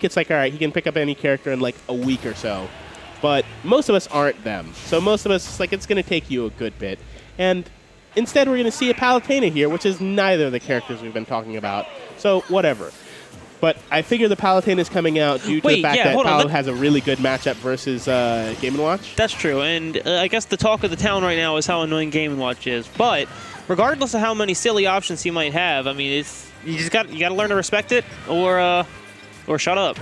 it's like, all right, he can pick up any character in like a week or so. But most of us aren't them. So most of us, it's like, it's going to take you a good bit. And instead, we're going to see a Palutena here, which is neither of the characters we've been talking about. So whatever. But I figure the Palutena is coming out due to the fact that Palu has a really good matchup versus Game & Watch. That's true, and I guess the talk of the town right now is how annoying Game & Watch is. But regardless of how many silly options he might have, I mean, you got to learn to respect it, or shut up.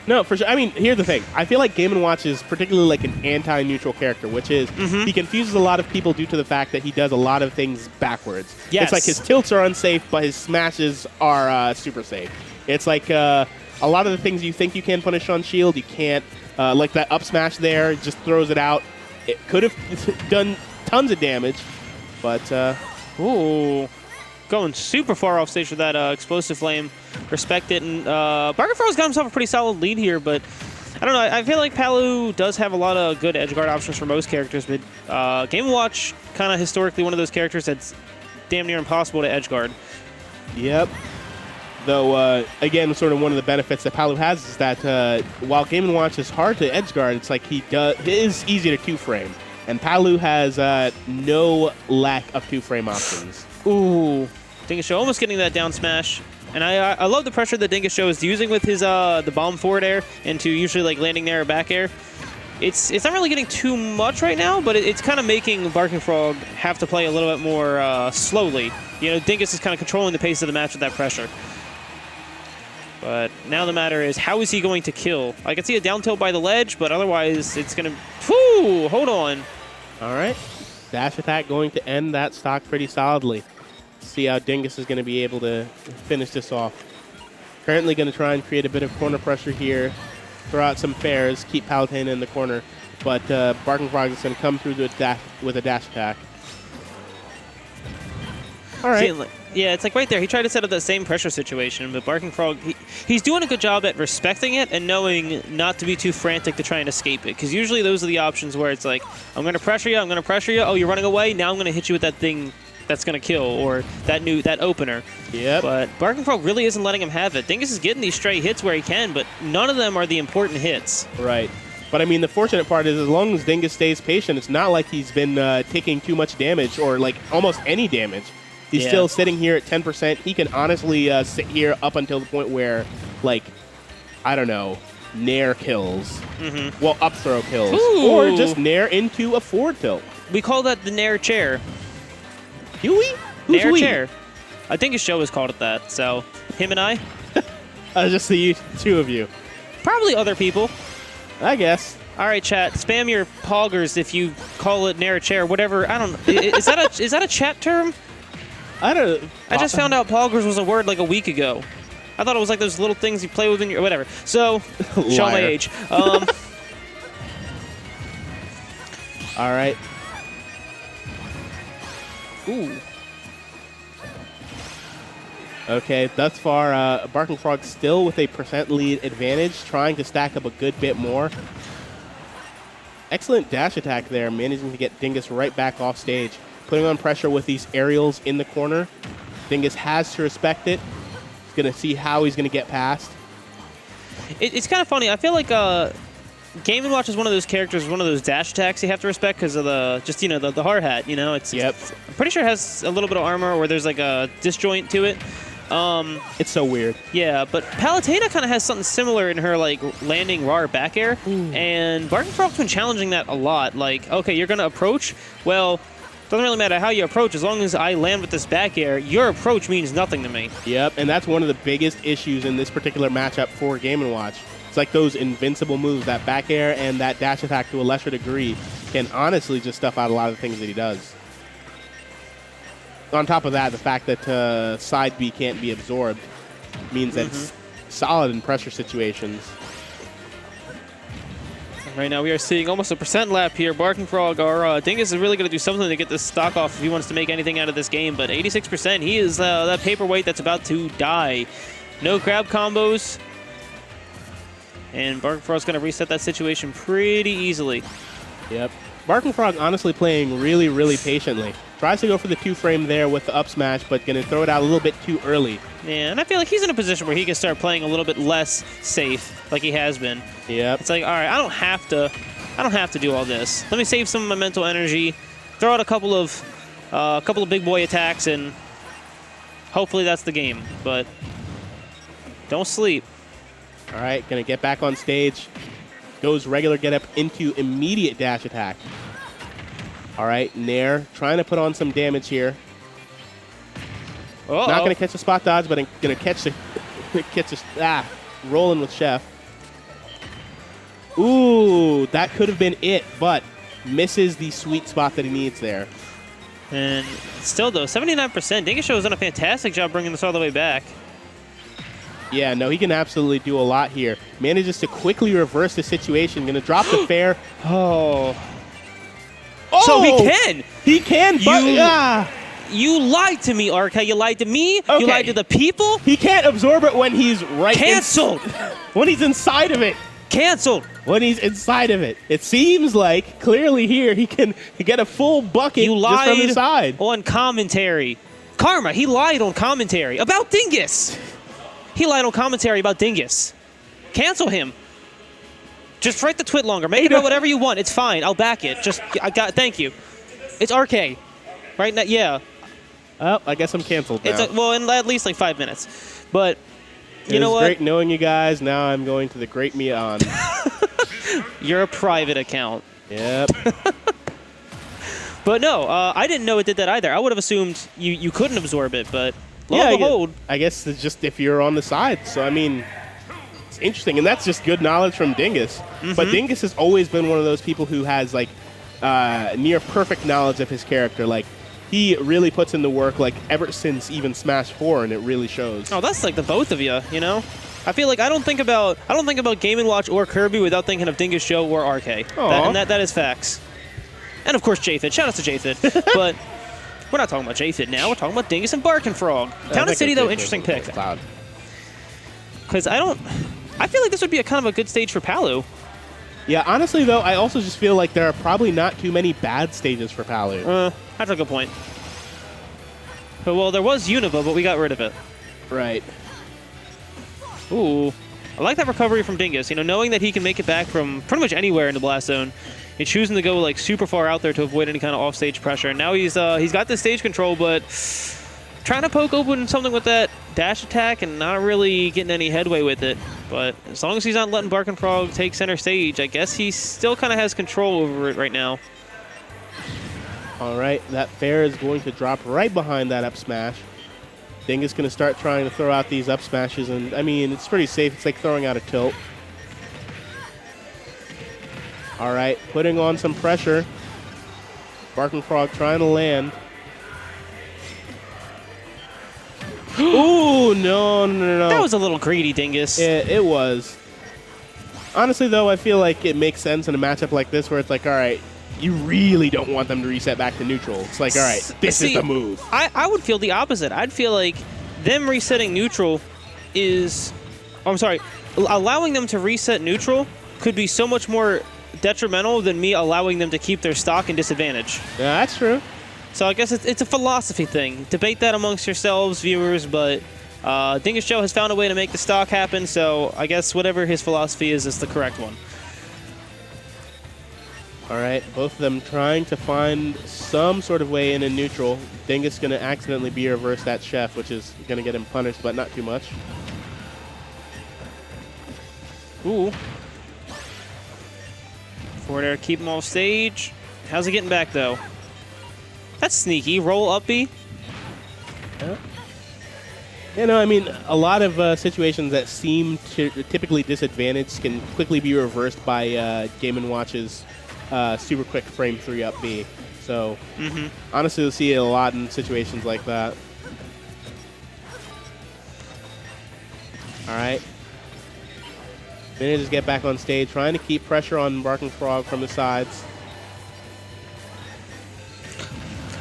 No, for sure. I mean, here's the thing. I feel like Game & Watch is particularly like an anti-neutral character, which is he confuses a lot of people due to the fact that he does a lot of things backwards. Yes. It's like his tilts are unsafe, but his smashes are super safe. It's like a lot of the things you think you can punish on shield, you can't. Like that up smash there, just throws it out. It could have done tons of damage, but... Ooh. Going super far off stage with that explosive flame. Respect it. And Barkerfrog's got himself a pretty solid lead here, but I don't know. I feel like Palu does have a lot of good edgeguard options for most characters, but Game & Watch kind of historically one of those characters that's damn near impossible to edgeguard. Yep. Though, again, sort of one of the benefits that Palu has is that while Game & Watch is hard to edgeguard, it's like he is easy to two-frame. And Palu has no lack of two-frame options. Ooh. Dingus Show almost getting that down smash. And I love the pressure that Dingus Show is using with his the bomb forward air into usually like landing there or back air. It's not really getting too much right now, but it's kind of making Barking Frog have to play a little bit more slowly. You know, Dingus is kind of controlling the pace of the match with that pressure. But now the matter is, how is he going to kill? I can see a down tilt by the ledge, but otherwise it's going to... Whew! Hold on. All right. Dash attack going to end that stock pretty solidly. See how Dingus is going to be able to finish this off. Currently going to try and create a bit of corner pressure here. Throw out some fairs, keep Palutena in the corner. But Barking Frog is going to come through with a dash attack. All right. See, yeah, it's like right there. He tried to set up that same pressure situation, but Barking Frog, he's doing a good job at respecting it and knowing not to be too frantic to try and escape it. Because usually those are the options where it's like, I'm going to pressure you, I'm going to pressure you. Oh, you're running away? Now I'm going to hit you with that thing that's going to kill, or that opener. Yep. But Barking Frog really isn't letting him have it. Dingus is getting these stray hits where he can, but none of them are the important hits. Right. But I mean, the fortunate part is as long as Dingus stays patient, it's not like he's been taking too much damage or like almost any damage. He's still sitting here at 10%. He can honestly sit here up until the point where, like, I don't know, nair kills. Well, up throw kills. Ooh. Or just nair into a forward tilt. We call that the nair chair. Do we? Who's Nair we? chair. I think his show has called it that, so him and I. Just the two of you. Probably other people. I guess. All right, chat. Spam your poggers if you call it nair chair, whatever. I don't know. Is that a chat term? I don't know. I just found out poggers was a word like a week ago. I thought it was like those little things you play with in your... Whatever. So, show my age. All right. Ooh. Okay, thus far, Barking Frog still with a % lead advantage, trying to stack up a good bit more. Excellent dash attack there, managing to get Dingus right back off stage. Putting on pressure with these aerials in the corner. Dingus has to respect it. He's going to see how he's going to get past. It's kind of funny. I feel like Game & Watch is one of those characters, one of those dash attacks you have to respect because of the hard hat. You know, I'm pretty sure it has a little bit of armor or there's like a disjoint to it. It's so weird. Yeah, but Palutena kind of has something similar in her like landing RAR back air, and Barking Frog's been challenging that a lot. Like, okay, you're going to approach. Well, doesn't really matter how you approach. As long as I land with this back air, your approach means nothing to me. Yep, and that's one of the biggest issues in this particular matchup for Game & Watch. It's like those invincible moves, that back air and that dash attack to a lesser degree can honestly just stuff out a lot of the things that he does. On top of that, the fact that side B can't be absorbed means that it's solid in pressure situations. Right now we are seeing almost a % lap here. Barking Frog, or Dingus is really going to do something to get this stock off if he wants to make anything out of this game. But 86%, he is that paperweight that's about to die. No grab combos. And Barking Frog's going to reset that situation pretty easily. Yep. Barking Frog honestly playing really, really patiently. Tries to go for the 2-frame there with the up smash, but going to throw it out a little bit too early. Yeah, and I feel like he's in a position where he can start playing a little bit less safe, like he has been. Yep. It's like, all right, I don't have to do all this. Let me save some of my mental energy, throw out a couple of big boy attacks, and hopefully that's the game. But don't sleep. All right, going to get back on stage. Goes regular get up into immediate dash attack. All right, Nair trying to put on some damage here. Uh-oh. Not going to catch the spot dodge, but going to catch the rolling with Chef. Ooh, that could have been it, but misses the sweet spot that he needs there. And still, though, 79%. Dingus has done a fantastic job bringing this all the way back. Yeah, no, he can absolutely do a lot here. Manages to quickly reverse the situation. Going to drop the fair. Oh. Oh! So he can! He can, but... You lied to me, RK. You lied to me. Okay. You lied to the people. He can't absorb it when he's right... Canceled! When he's inside of it. Canceled! When he's inside of it. It seems like, clearly here, he can get a full bucket You just from the lied side. on commentary. Karma, he lied on commentary about Dingus. He lied on commentary about Dingus. Cancel him. Just write the tweet longer. Make it about whatever you want. It's fine. I'll back it. Thank you. It's RK. Right now, yeah. Oh, I guess I'm canceled now. Well, in at least like 5 minutes. But you know It was what? great knowing you guys. Now I'm going to the Great Me On. You're a private account. Yep. But no, I didn't know it did that either. I would have assumed you couldn't absorb it, but lo and behold. I guess it's just if you're on the side. So, I mean, it's interesting. And that's just good knowledge from Dingus. Mm-hmm. But Dingus has always been one of those people who has, like, near perfect knowledge of his character. Like, he really puts in the work, like, ever since even Smash 4, and it really shows. Oh, that's like the both of you, you know? I feel like I don't think about Game & Watch or Kirby without thinking of Dingus Show or RK. That is facts. And of course Japhid. Shout out to Japhid. But we're not talking about Japhid now. We're talking about Dingus and Barking Frog. Town and City, though, interesting pick. Because I feel like this would be a kind of a good stage for Palu. Yeah, honestly, though, I also just feel like there are probably not too many bad stages for Palu. That's a good point. But, well, there was Unova, but we got rid of it. Right. Ooh. I like that recovery from Dingus. You know, knowing that he can make it back from pretty much anywhere in the blast zone. He's choosing to go, like, super far out there to avoid any kind of off-stage pressure. And now he's got the stage control, but trying to poke open something with that dash attack and not really getting any headway with it. But as long as he's not letting Barking Frog take center stage, I guess he still kind of has control over it right now. All right, that fair is going to drop right behind that up smash. Dingus going to start trying to throw out these up smashes, and I mean, it's pretty safe. It's like throwing out a tilt. All right, putting on some pressure. Barking Frog trying to land. Ooh, no. That was a little greedy, Dingus. It was. Honestly, though, I feel like it makes sense in a matchup like this where it's like, all right, you really don't want them to reset back to neutral. It's like, all right, this is the move. I would feel the opposite. I'd feel like them resetting neutral is... I'm sorry. Allowing them to reset neutral could be so much more detrimental than me allowing them to keep their stock and disadvantage. Yeah, that's true. So I guess it's a philosophy thing. Debate that amongst yourselves, viewers, but Dingus Joe has found a way to make the stock happen, so I guess whatever his philosophy is the correct one. All right, both of them trying to find some sort of way in neutral. Dingus going to accidentally reverse that Chef, which is going to get him punished, but not too much. Ooh. Forward air, keep him off stage. How's he getting back, though? That's sneaky. Roll up B. Yeah. You know, I mean, a lot of situations that seem typically disadvantaged can quickly be reversed by Game & Watch's super quick frame 3 up B. So, honestly, you'll see it a lot in situations like that. All right. Manages to get back on stage, trying to keep pressure on Barking Frog from the sides.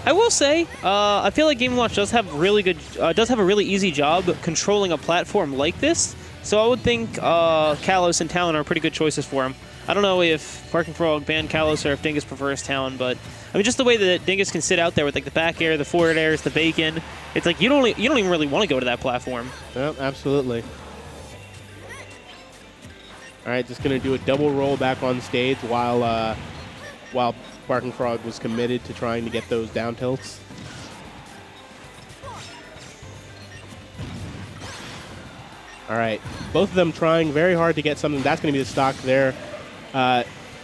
I will say, I feel like Game & Watch does have a really easy job controlling a platform like this. So I would think Kalos and Talon are pretty good choices for him. I don't know if Barking Frog banned Kalos or if Dingus prefers Talon, but I mean, just the way that Dingus can sit out there with like the back air, the forward airs, the bacon, it's like you don't even really want to go to that platform. Yep, absolutely. All right, just gonna do a double roll back on stage while Barking Frog was committed to trying to get those down tilts. All right, both of them trying very hard to get something. That's going to be the stock there.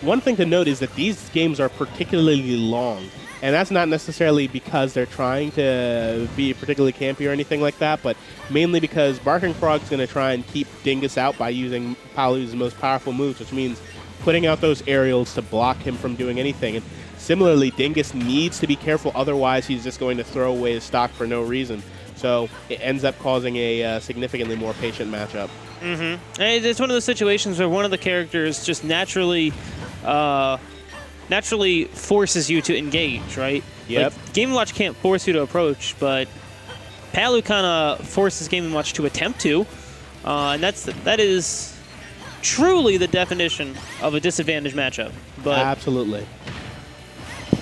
One thing to note is that these games are particularly long, and that's not necessarily because they're trying to be particularly campy or anything like that, but mainly because Barking Frog's going to try and keep Dingus out by using Palu's most powerful moves, which means putting out those aerials to block him from doing anything. And similarly, Dingus needs to be careful, otherwise he's just going to throw away his stock for no reason. So it ends up causing a significantly more patient matchup. Mm-hmm. And it's one of those situations where one of the characters just naturally forces you to engage, right? Yep. Like, Game & Watch can't force you to approach, but Palu kind of forces Game & Watch to attempt to, and that is truly the definition of a disadvantaged matchup. But absolutely.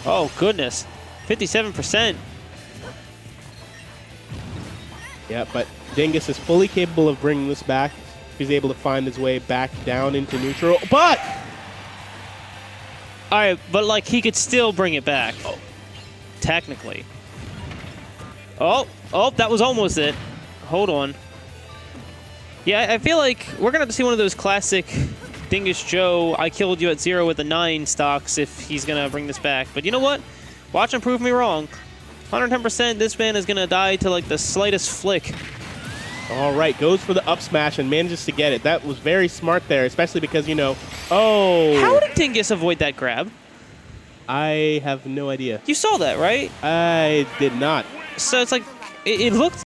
Oh goodness, 57%. Yeah, but Dingus is fully capable of bringing this back. He's able to find his way back down into neutral, but... All right, but like he could still bring it back, technically. Oh, that was almost it. Hold on. Yeah, I feel like we're gonna have to see one of those classic Dingus Joe, I killed you at 0 with a 9 stocks if he's gonna bring this back. But you know what? Watch him prove me wrong. 110%, this man is gonna die to like the slightest flick. All right, goes for the up smash and manages to get it. That was very smart there, especially because, you know, oh. How did Dingus avoid that grab? I have no idea. You saw that, right? I did not. So it's like, it looked